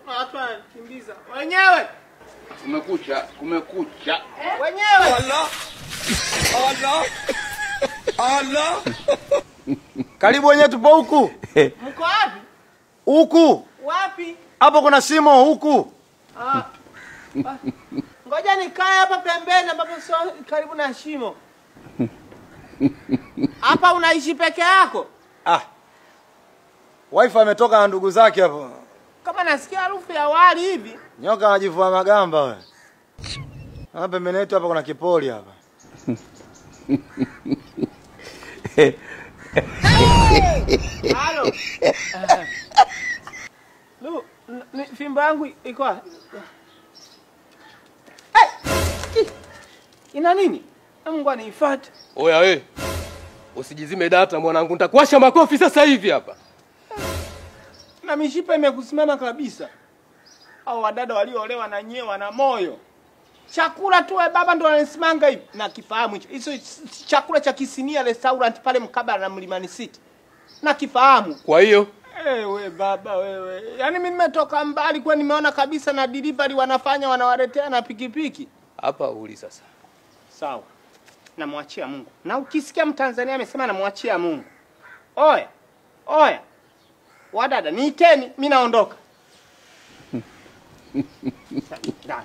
Watu wanakimbiza. Wenyewe. Kumekucha. Wenyewe. Allah. Karibu wenyewe tupo huku. Mko wapi? Huku. Wapi? Hapo kuna shimo huku. Ngoja nikae hapa pembeni ambapo sio karibu na shimo. Hapa unaishi peke yako? Wifi ametoka na ndugu zake hapo. Kama nasikia harufu ya wali hivi. Nyoka anajivua magamba wewe. Hapa pembeni yetu hapa kuna kipoli hapa. Halo. Fimbo yangu iko wapi? Ina nini? Mungu anifuate. Oya we. Usijizime data mwanangu, nitakuwasha makofi sasa hivi hapa. Na mishipa imekusimama kabisa. Hao wadada walioolewa na nyewe na moyo. Chakula tu baba ndo anasimanga hivi na kifahamu hicho. Hicho chakula cha Kisinia restaurant pale mkabala na Mlimani City. Na kifahamu. Kwa hiyo we baba wewe. Yaani mimi nimetoka mbali kwa nimeona kabisa na delivery wanafanya wanawaletea na pikipiki. Hapa uli sasa. Sawa. Namwachia Mungu. Na ukisikia Mtanzania amesema namwachia Mungu. Oya. Wadada niiteni mimi naondoka. Sawa.